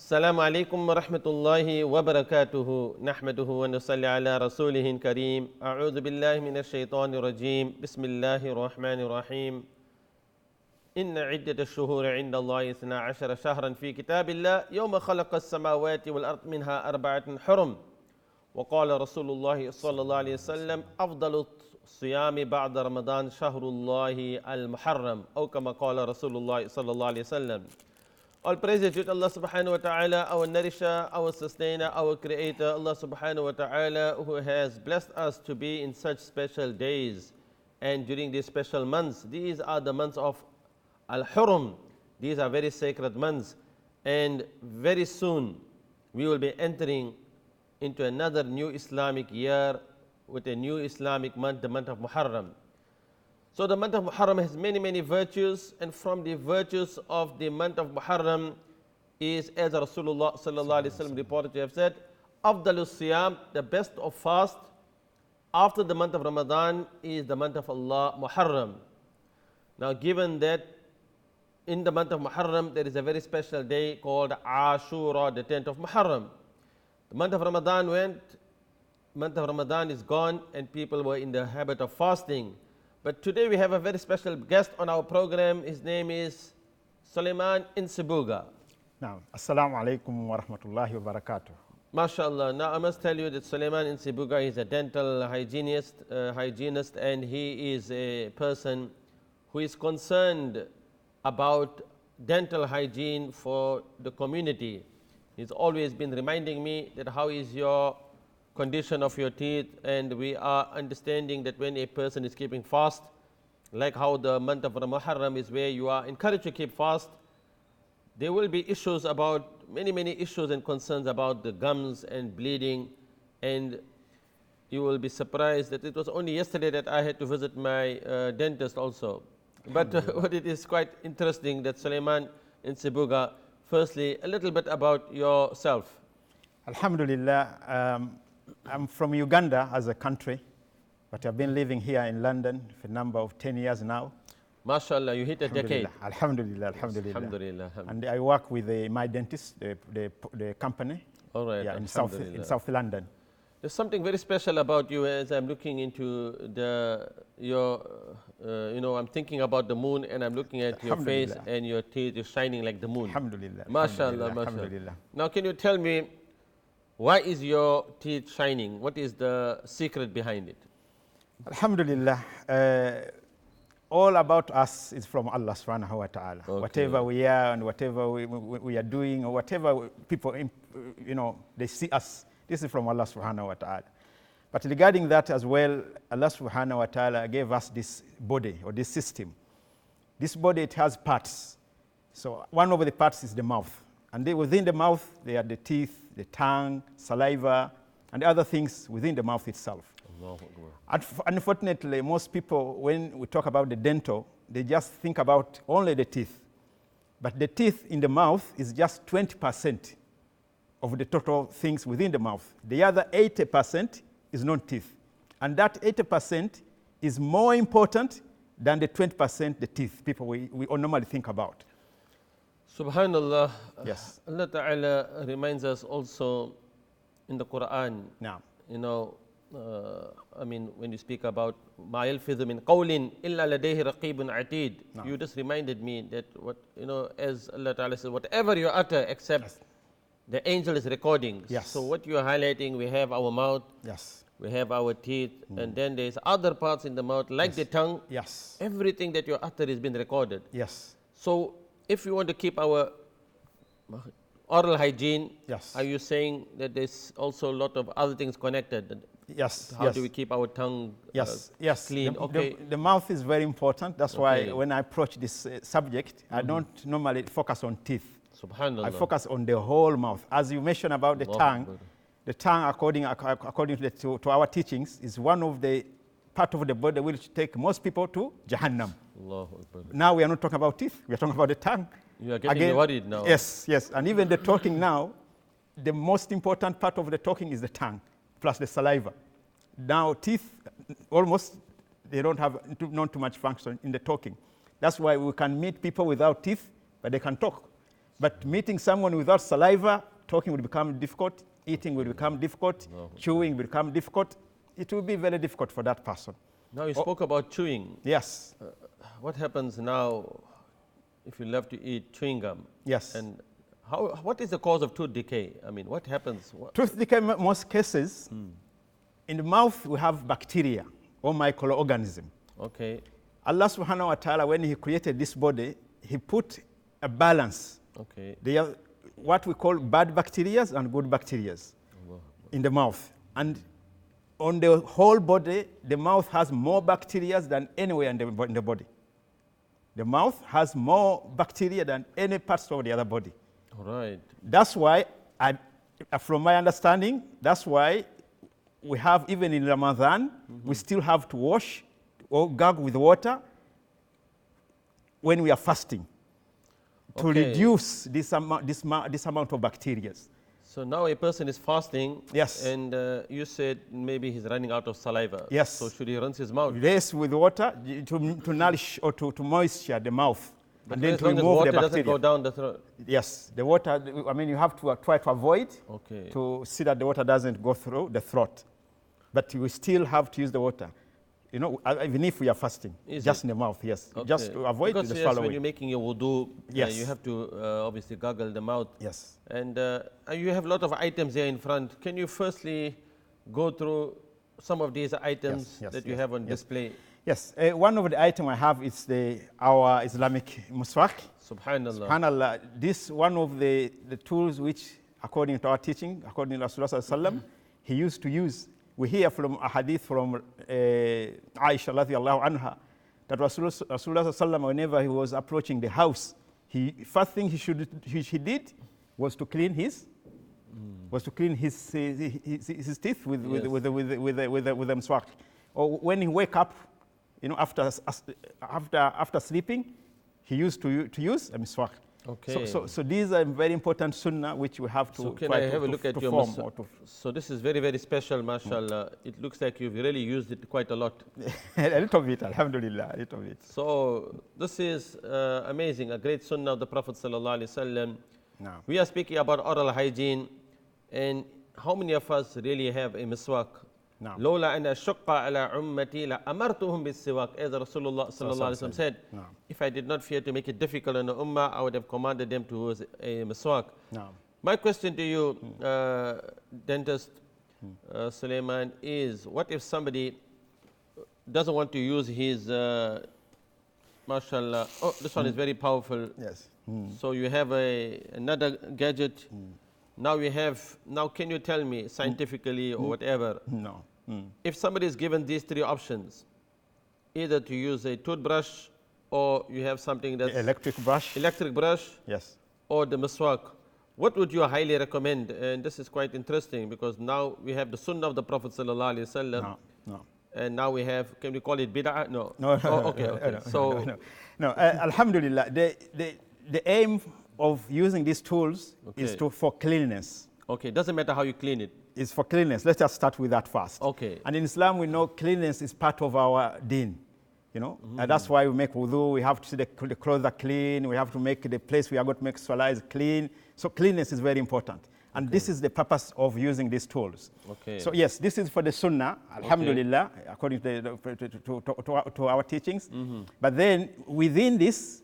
السلام عليكم ورحمة الله وبركاته نحمده ونصلي على رسوله الكريم أعوذ بالله من الشيطان الرجيم بسم الله الرحمن الرحيم إن عدة الشهور عند الله 12 شهرا في كتاب الله يوم خلق السماوات والأرض منها 4 حرم وقال رسول الله صلى الله عليه وسلم أفضل الصيام بعد رمضان شهر الله المحرم أو كما قال رسول الله صلى الله عليه وسلم. All praise is due to Allah subhanahu wa ta'ala, our nourisher, our sustainer, our creator, Allah subhanahu wa ta'ala, who has blessed us to be in such special days and during these special months. These are the months of Al-Hurum. These are very sacred months, and very soon we will be entering into another new Islamic year with a new Islamic month, the month of Muharram. So the month of Muharram has many virtues, and from the virtues of the month of Muharram is, as Rasulullah sallallahu alaihi wasallam reported to have said, Afdalus Siyam, the best of fast after the month of Ramadan is the month of Allah Muharram. Now given that in the month of Muharram there is a very special day called Ashura, the 10th of Muharram. The month of Ramadan went, month of Ramadan is gone, and people were in the habit of fasting. But today we have a very special guest on our program. His name is Sulaiman Ghani. Now, Assalamu alaikum wa rahmatullahi wa barakatuh. MashaAllah. Now I must tell you that Sulaiman Ghani is a dental hygienist, and he is a person who is concerned about dental hygiene for the community. He's always been reminding me that how is your condition of your teeth, and we are understanding that when a person is keeping fast, like how the month of Muharram is where you are encouraged to keep fast, there will be issues about many issues and concerns about the gums and bleeding, and you will be surprised that it was only yesterday that I had to visit my dentist also. But what it is quite interesting that Sulaiman Ghani, firstly a little bit about yourself. Alhamdulillah. I'm from Uganda as a country, but I've been living here in London for a number of 10 years now. MashaAllah, you hit a decade. Alhamdulillah. And I work with my dentist, the company. All right. Yeah, in South London. There's something very special about you as I'm looking into I'm thinking about the moon, and I'm looking at your face, and your teeth is shining like the moon. Alhamdulillah. MashaAllah. Now can you tell me, why is your teeth shining? What is the secret behind it? Alhamdulillah. All about us is from Allah subhanahu wa ta'ala. Okay. Whatever we are and whatever we are doing, or whatever people, they see us, this is from Allah subhanahu wa ta'ala. But regarding that as well, Allah subhanahu wa ta'ala gave us this body or this system. This body, it has parts. So one of the parts is the mouth. And within the mouth, there are the teeth, the tongue, saliva, and other things within the mouth itself. Unfortunately, most people, when we talk about the dental, they just think about only the teeth. But the teeth in the mouth is just 20% of the total things within the mouth. The other 80% is non-teeth. And that 80% is more important than the 20% the teeth people we normally think about. Subhanallah. Yes. Allah Ta'ala reminds us also in the Quran. Now, when you speak about ma yalfidhu min qawlin illa ladayhi raqibun atid, you just reminded me that as Allah Ta'ala says, whatever you utter except the angel is recording. Yes. So what you are highlighting, we have our mouth, we have our teeth, and then there's other parts in the mouth like the tongue. Yes. Everything that you utter is being recorded. Yes. So if we want to keep our oral hygiene, are you saying that there's also a lot of other things connected? Yes. How do we keep our tongue clean? The mouth is very important. That's why when I approach this subject, I don't normally focus on teeth. Subhanallah. I focus on the whole mouth. As you mentioned about the tongue, the tongue, according to our teachings, is one of the part of the body which take most people to Jahannam. Now we are not talking about teeth, we are talking about the tongue. You are getting worried now. Yes. And even the talking now, the most important part of the talking is the tongue, plus the saliva. Now teeth, almost, they don't have not too much function in the talking. That's why we can meet people without teeth, but they can talk. But meeting someone without saliva, talking will become difficult, eating will become difficult, chewing will become difficult. It will be very difficult for that person. Now you spoke about chewing. Yes. What happens now if you love to eat chewing gum? Yes. And what is the cause of tooth decay? I mean, what happens? Tooth decay, most cases, in the mouth we have bacteria or microorganism. Okay. Allah subhanahu wa ta'ala, when He created this body, He put a balance. Okay. They are what we call bad bacteria and good bacteria in the mouth. And on the whole body, the mouth has more bacteria than anywhere in the body. The mouth has more bacteria than any parts of the other body. All right. That's why, from my understanding, that's why we have, even in Ramadan, we still have to wash or gargle with water when we are fasting to reduce this amount of bacteria. So now a person is fasting. Yes. And you said maybe he's running out of saliva. Yes. So should he rinse his mouth? Yes, with water to nourish or to moisture the mouth. But and then as to long as remove water the doesn't bacteria. go down the throat. Yes, the water, I mean, you have to try to avoid to see that the water doesn't go through the throat. But we still have to use the water. You know, even if we are fasting, just in the mouth, yes. Okay. Just to avoid because the yes, swallowing. when you're making your wudu, Yes. you have to obviously gargle the mouth. Yes. And you have a lot of items here in front. Can you firstly go through some of these items that you have on display? Yes. One of the items I have is our Islamic muswak. Subhanallah. Subhanallah. This one of the tools which, according to our teaching, according to Rasulullah sallallahu he used to use. We hear from a hadith from Aisha radiallahu anha that Rasulullah sallallahu whenever he was approaching the house, first thing he did was to clean his teeth with the muswak. Or when he wake up, you know, after sleeping, he used to use a miswak. Okay. So these are very important sunnah which we have to so can try I have to, a look to at your form. So this is very, very special, mashallah. It looks like you've really used it quite a lot. A little bit, alhamdulillah, a little bit. So this is amazing, a great sunnah of the Prophet sallallahu alaihi wasallam. No. We are speaking about oral hygiene, and how many of us really have a miswak? No. لولا أن أشق على أمتي لأمرتهم بالسواك, as Rasulullah sallallahu alaihi wasallam said. No. If I did not fear to make it difficult on the ummah, I would have commanded them to use a miswak. No. My question to you, dentist Sulaiman, is what if somebody doesn't want to use his, mashallah, oh, this one is very powerful. Yes. So you have another gadget. Now can you tell me scientifically or whatever, No. if somebody is given these three options, either to use a toothbrush or you have something that's Electric brush. Yes, or the miswak, what would you highly recommend? And this is quite interesting because now we have the sunnah of the Prophet sallallahu alaihi wasallam. No. And now we have, can we call it bid'ah? No. No. Oh, okay. No. Alhamdulillah, the aim of using these tools is for cleanliness. Okay, doesn't matter how you clean it. It's for cleanliness. Let's just start with that first. Okay. And in Islam, we know cleanliness is part of our deen. You know, and that's why we make wudu. We have to see the clothes are clean. We have to make the place we are going to make salah is clean. So cleanliness is very important. And this is the purpose of using these tools. Okay. So yes, this is for the sunnah, alhamdulillah, according to our teachings. But then within this,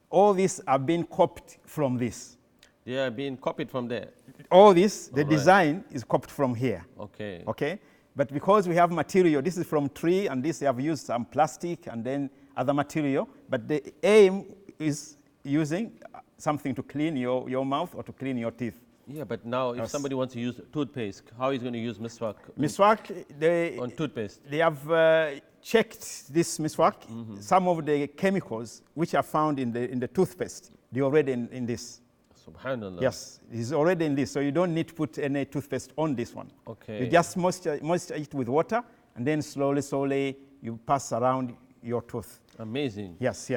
all these are being copied from this. They are being copied from there. All this, the design is copied from here. Okay. Okay. But because we have material, this is from tree, and this they have used some plastic and then other material. But the aim is using something to clean your mouth or to clean your teeth. Yeah, but now if somebody wants to use toothpaste, how is he going to use miswak? Miswak, on toothpaste. They have checked this miswak. Some of the chemicals which are found in the toothpaste, they're already in this. Subhanallah. Yes, it's already in this, so you don't need to put any toothpaste on this one. Okay. You just moisture it with water, and then slowly you pass around your tooth. Amazing. Yes.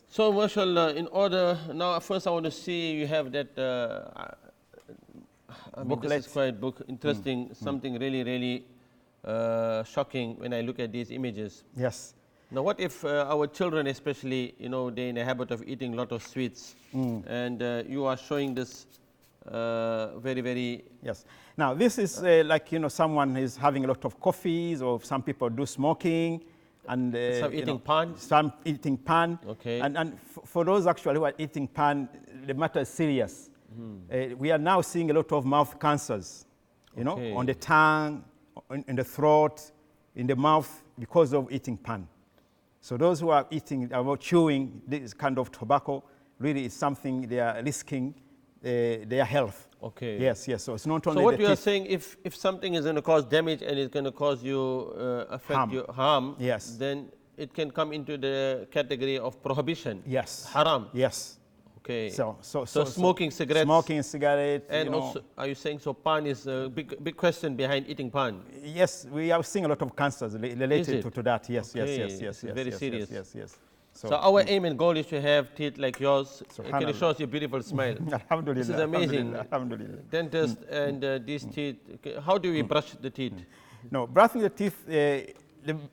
So, mashallah, in order, now first I want to see you have that, this is quite interesting, something really, really shocking when I look at these images. Yes. Now, what if our children, especially, they're in a habit of eating a lot of sweets, and you are showing this very, very... Yes. Now, this is like, someone is having a lot of coffees, or some people do smoking, and some eating pan. Some eating pan. Okay. And for those actually who are eating pan, the matter is serious. We are now seeing a lot of mouth cancers, on the tongue, in the throat, in the mouth, because of eating pan. So those who are eating, chewing this kind of tobacco, really is something they are risking their health. Okay. Yes, yes. So it's not only. So what you are saying, if something is going to cause damage and it's going to cause you harm, yes, then it can come into the category of prohibition. Yes. Haram. Yes. Okay. So smoking cigarettes. Smoking cigarettes. And also, are you saying so? Pan is a big question behind eating pan. Yes, we are seeing a lot of cancers related to that. Yes, okay. yes. Very serious. Yes. So our aim and goal is to have teeth like yours. Can you show us your beautiful smile? Alhamdulillah. This is amazing. Alhamdulillah. Dentist and these teeth. How do we brush the teeth? No, brushing the teeth, the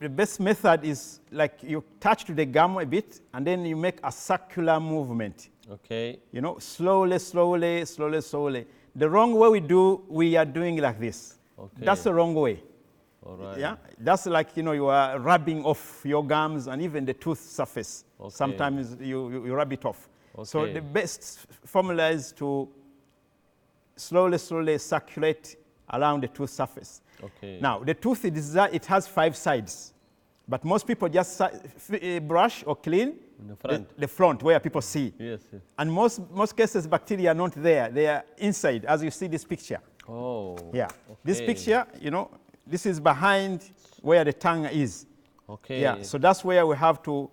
best method is like you touch to the gum a bit, and then you make a circular movement. Okay. Slowly. The wrong way we are doing like this. Okay. That's the wrong way. All right. Yeah, that's like, you are rubbing off your gums and even the tooth surface. Okay. Sometimes you rub it off. Okay. So the best formula is to slowly circulate around the tooth surface. Okay. Now, the tooth, it has 5 sides. But most people just brush or clean the front where people see. Yes. And most cases, bacteria are not there. They are inside, as you see this picture. Oh. Yeah. Okay. This picture, this is behind where the tongue is. Okay. Yeah. So that's where we have to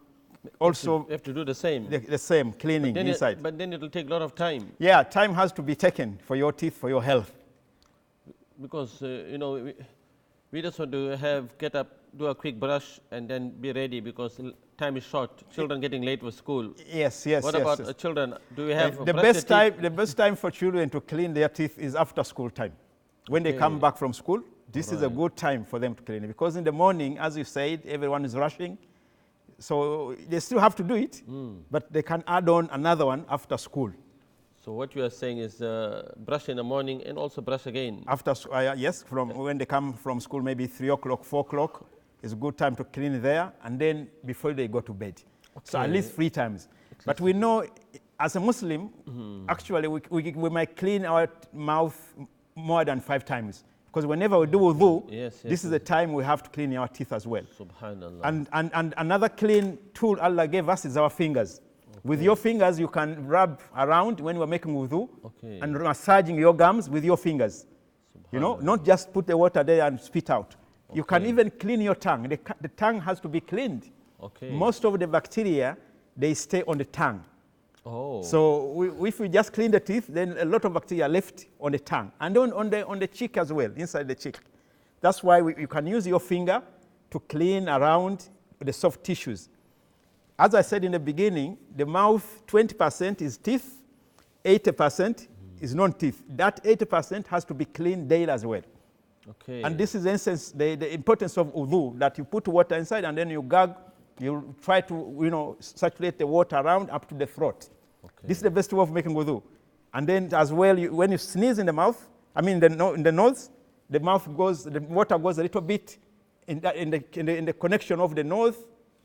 also... We have to do the same. The same, cleaning inside. But then it will take a lot of time. Yeah, time has to be taken for your teeth, for your health. Because, we just want to get up, do a quick brush, and then be ready because time is short. Children getting late for school. Yes. What about children? Do we have the best time for children to clean their teeth is after school time. When they come back from school, this is a good time for them to clean it. Because in the morning, as you said, everyone is rushing. So they still have to do it, but they can add on another one after school. So what you are saying is brush in the morning and also brush again? After, yes, when they come from school, maybe 3 o'clock, 4 o'clock, it's a good time to clean there, and then before they go to bed. Okay. So at least 3 times. But we know, as a Muslim, actually we might clean our mouth more than 5 times. Because whenever we do wudu, this is the time we have to clean our teeth as well. Subhanallah. And another clean tool Allah gave us is our fingers. With your fingers, you can rub around when we're making wudu, and massaging your gums with your fingers. Not just put the water there and spit out. You can even clean your tongue. The tongue has to be cleaned. Okay. Most of the bacteria, they stay on the tongue. Oh. So if we just clean the teeth, then a lot of bacteria are left on the tongue and on the cheek as well, inside the cheek. That's why you can use your finger to clean around the soft tissues. As I said in the beginning, the mouth, 20% is teeth, 80% is non-teeth. That 80% has to be cleaned daily as well. Okay. And this is, in essence, the importance of wudu, that you put water inside and then you gag, you try to circulate the water around up to the throat. Okay. This is the best way of making wudu. And then as well, when you sneeze in the mouth, in the nose, the water goes a little bit in the connection of the nose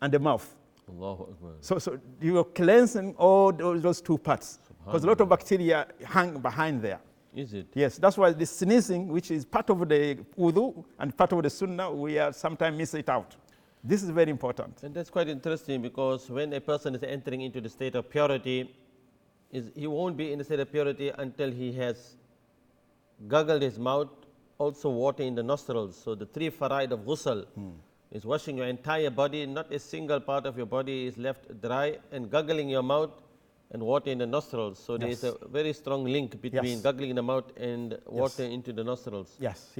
and the mouth. Allahu Akbar. So you are cleansing all those 2 parts. Because a lot of bacteria hang behind there. Is it? Yes, that's why the sneezing, which is part of the wudu and part of the sunnah, we are sometimes miss it out. This is very important. And that's quite interesting because when a person is entering into the state of purity, he won't be in the state of purity until he has gargled his mouth, also water in the nostrils. So the 3 faraid of ghusl is washing your entire body, not a single part of your body is left dry, and gargling your mouth and water in the nostrils. So there is a very strong link between gargling in the mouth and water into the nostrils. Yes.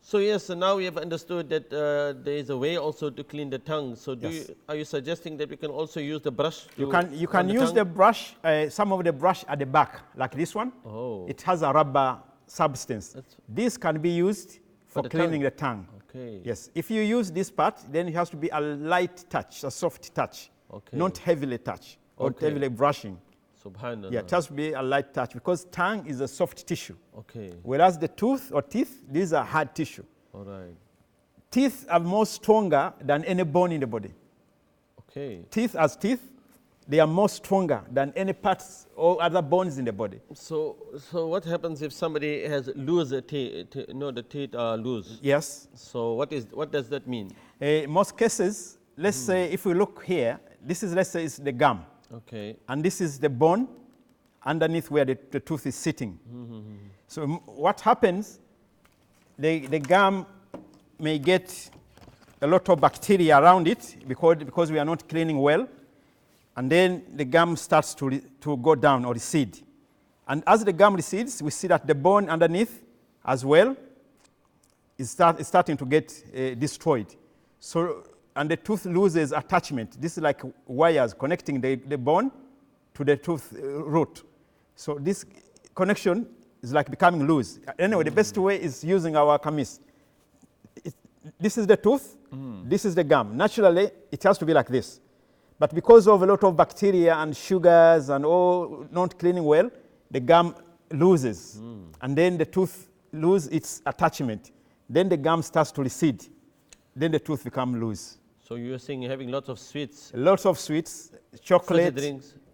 So now we have understood that there is a way also to clean the tongue. So are you suggesting that we can also use the brush? You can use the brush, some of the brush at the back, like this one. Oh. It has a rubber substance. This can be used for cleaning the tongue. Okay. Yes. If you use this part, then it has to be a light touch, a soft touch, Okay. not heavily touch or Okay. heavily brushing. Subhanallah. Yeah, it has to be a light touch because tongue is a soft tissue. Okay. Whereas the tooth or teeth, these are hard tissue. All right. Teeth are more stronger than any bone in the body. Okay. Teeth as teeth, they are more stronger than any parts or other bones in the body. So what happens if somebody has loose teeth? No, the teeth are loose. Yes. So what does that mean? Most cases, let's say if we look here, this is, let's say, is the gum. Okay. And this is the bone underneath where the tooth is sitting. So what happens, the gum may get a lot of bacteria around it because we are not cleaning well. And then the gum starts to go down or recede. And as the gum recedes, we see that the bone underneath as well is starting to get destroyed. So, and the tooth loses attachment. This is like wires connecting the bone to the tooth root. So this connection is like becoming loose. Anyway, the best way is using our kamis. This is the tooth, this is the gum. Naturally, it has to be like this. But because of a lot of bacteria and sugars and all not cleaning well, the gum loses. And then the tooth loses its attachment. Then the gum starts to recede. Then the tooth becomes loose. So you're saying you're having lots of sweets. Lots of sweets, chocolate,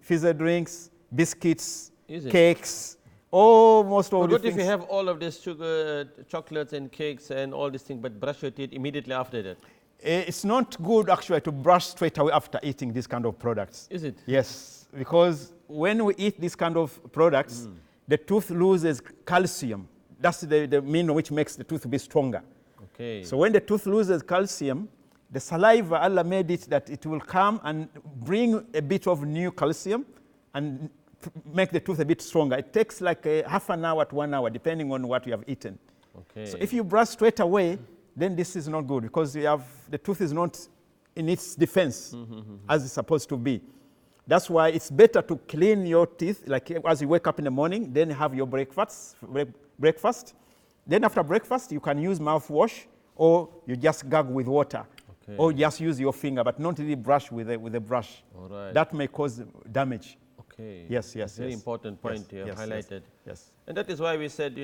fizzy drinks, drinks, biscuits, Is it? cakes, almost all But the what things. if you have all of this sugar, chocolates and cakes and all these things, but brush your teeth immediately after that? It's not good actually to brush straight away after eating these kind of products. Is it? Yes, because when we eat these kind of products, the tooth loses calcium. That's the mineral which makes the tooth be stronger. Okay. So when the tooth loses calcium, the saliva, Allah made it that it will come and bring a bit of new calcium and make the tooth a bit stronger. It takes like half an hour to 1 hour, depending on what you have eaten. Okay. So if you brush straight away, then this is not good because the tooth is not in its defense as it's supposed to be. That's why it's better to clean your teeth, like as you wake up in the morning, then have your breakfast. Then after breakfast, you can use mouthwash or you just gurgle with water. Okay. Or just use your finger, but not really brush with a brush. All right. That may cause damage. Okay. Yes, yes, Very yes. important point you have highlighted. Yes. And that is why we said,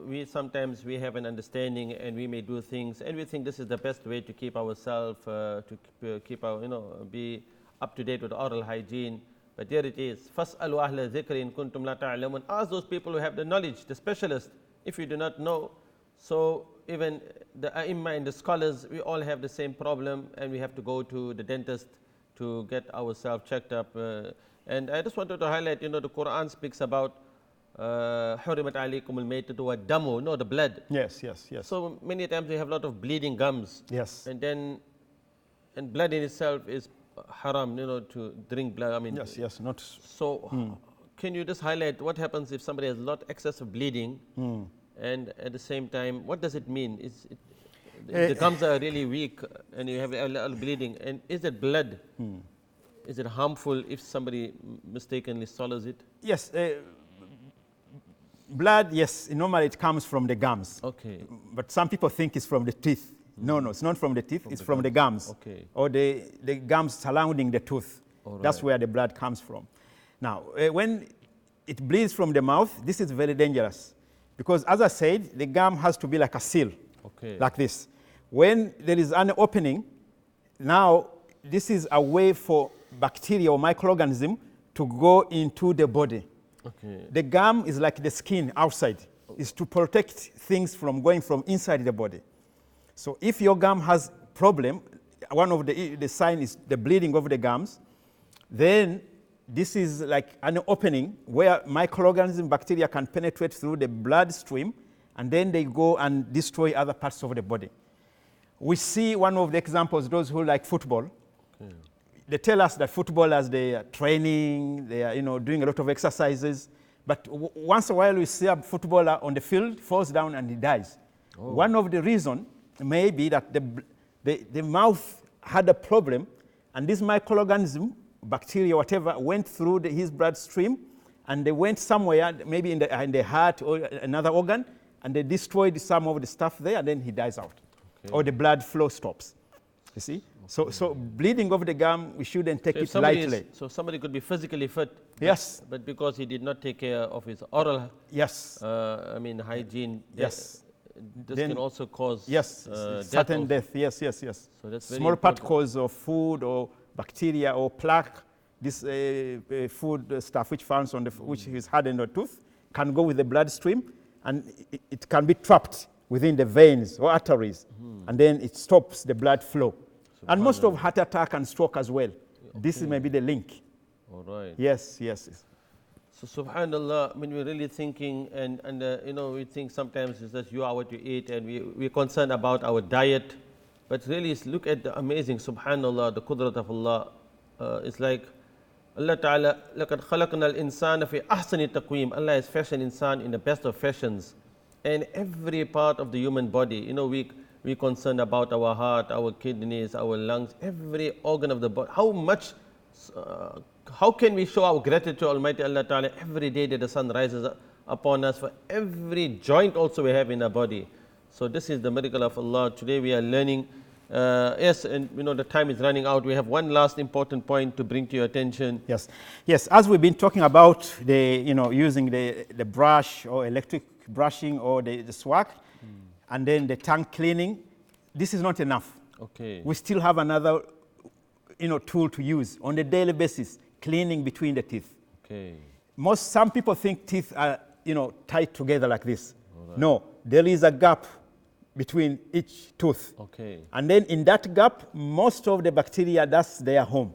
we sometimes we have an understanding and we may do things and we think this is the best way to keep ourselves, to keep our, be up to date with oral hygiene. But there it is. فَاسْأَلُوا أَهْلَ ذِكْرٍ كُنْتُمْ لَا تَعْلَمُونَ. Ask those people who have the knowledge, the specialists, if you do not know. So even the ai and the scholars, we all have the same problem and we have to go to the dentist to get ourselves checked up. And I just wanted to highlight, the Quran speaks about حُرِمَتْ عَلَيْكُمُ الْمَيْتَةُ وَالدَّمُ, the blood. Yes, yes, yes. So many times we have a lot of bleeding gums. Yes. And blood in itself is haram, to drink blood. I mean, Yes, yes, not. So can you just highlight what happens if somebody has a lot excessive bleeding and at the same time, what does it mean? The gums are really weak and you have a little bleeding. And is it blood? Is it harmful if somebody mistakenly swallows it? Yes. Blood, yes, normally it comes from the gums. Okay. But some people think it's from the teeth. No, it's not from the teeth, it's from the gums. Okay. Or the gums surrounding the tooth. That's where the blood comes from. Now, when it bleeds from the mouth, this is very dangerous. Because as I said, the gum has to be like a seal, like this. When there is an opening, now this is a way for bacteria or microorganism to go into the body. Okay. The gum is like the skin outside. It's to protect things from going from inside the body. So if your gum has problem, one of the sign is the bleeding of the gums, then this is like an opening where microorganism bacteria can penetrate through the bloodstream and then they go and destroy other parts of the body. We see one of the examples, those who like football. Okay. They tell us that footballers, they are training, they are doing a lot of exercises, but once in a while we see a footballer on the field, falls down and he dies. Oh. One of the reasons may be that the mouth had a problem and this microorganism, bacteria, whatever, went through his bloodstream and they went somewhere, maybe in the heart or another organ, and they destroyed some of the stuff there and then he dies out. or the blood flow stops. You see? So bleeding of the gum, we shouldn't take it lightly. So somebody could be physically fit. Yes. But because he did not take care of his oral, yes, hygiene. Yes. This can also cause certain death. Yes. So that's very small important. particles of food or bacteria or plaque, this food stuff which found on the which is hardened on the tooth, can go with the bloodstream, and it can be trapped within the veins or arteries, and then it stops the blood flow. And most of heart attack and stroke as well. This may be the link. All right. Yes. So subhanallah, when we're really thinking, and we think sometimes it's just you are what you eat, and we're concerned about our diet, but really look at the amazing, subhanallah, the qudrat of Allah. It's like Allah Ta'ala, لَقَدْ خَلَقْنَا الْإِنسَانَ فِي أَحْسَنِ تَقْوِيمٍ. Allah has fashioned insan in the best of fashions. And every part of the human body, we're concerned about our heart, our kidneys, our lungs, every organ of the body. How can we show our gratitude to Almighty Allah Ta'ala every day that the sun rises upon us, for every joint also we have in our body. So this is the miracle of Allah. Today we are learning. Yes, and the time is running out. We have one last important point to bring to your attention. Yes. As we've been talking about using the brush or electric brushing or the swak, and then the tongue cleaning, this is not enough. Okay. We still have another tool to use on a daily basis, cleaning between the teeth. Okay. Some people think teeth are tied together like this. Right. No, there is a gap between each tooth. Okay. And then in that gap, most of the bacteria, that's their home.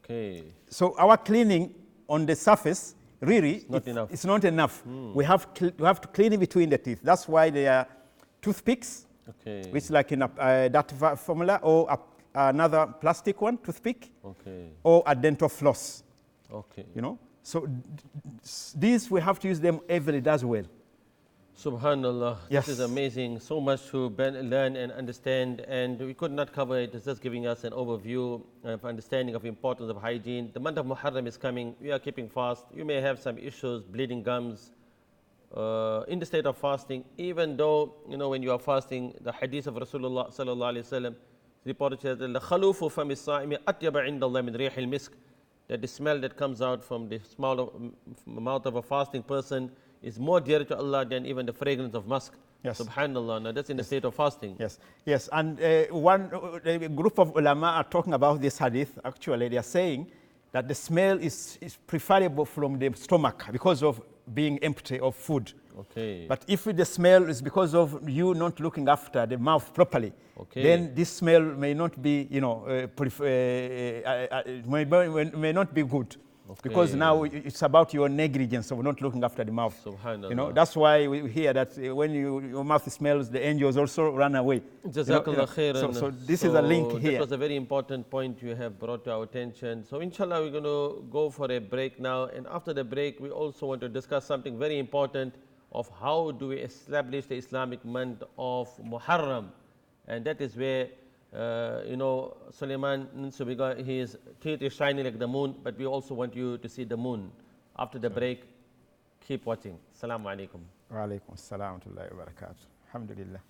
Okay. So our cleaning on the surface, really, it's not enough. We have to clean in between the teeth. That's why there are toothpicks, which like in that formula, or another plastic one, toothpick, or a dental floss. Okay. So these we have to use them every day as well. Subhanallah, yes. This is amazing. So much to learn and understand, and we could not cover it. It's just giving us an overview of understanding of importance of hygiene. The month of Muharram is coming. We are keeping fast. You may have some issues, bleeding gums, in the state of fasting. Even though, when you are fasting, the hadith of Rasulullah sallallahu alaihi wasallam reported that the khalufu fami as-sa'imi atyaba 'inda Allah min rih al-misk, that the smell that comes out from the mouth of a fasting person is more dear to Allah than even the fragrance of musk. Yes. Subhanallah. Now that's in the state of fasting. Yes. And a group of ulama are talking about this hadith. Actually, they are saying that the smell is preferable from the stomach because of being empty of food. Okay. But if the smell is because of you not looking after the mouth properly, then this smell may not be, may not be good. Because now it's about your negligence of not looking after the mouth. Subhanallah. That's why we hear that when your mouth smells, the angels also run away. Jazakallah khairan. So this is a link here. That was a very important point you have brought to our attention. So inshallah, we're going to go for a break now. And after the break, we also want to discuss something very important of how do we establish the Islamic month of Muharram. And that is where Sulaiman, his teeth is shining like the moon, but we also want you to see the moon. After the break, keep watching. Assalamu alaikum. Wa alaikum assalam wa rahmatullahi wa barakatuh. Alhamdulillah.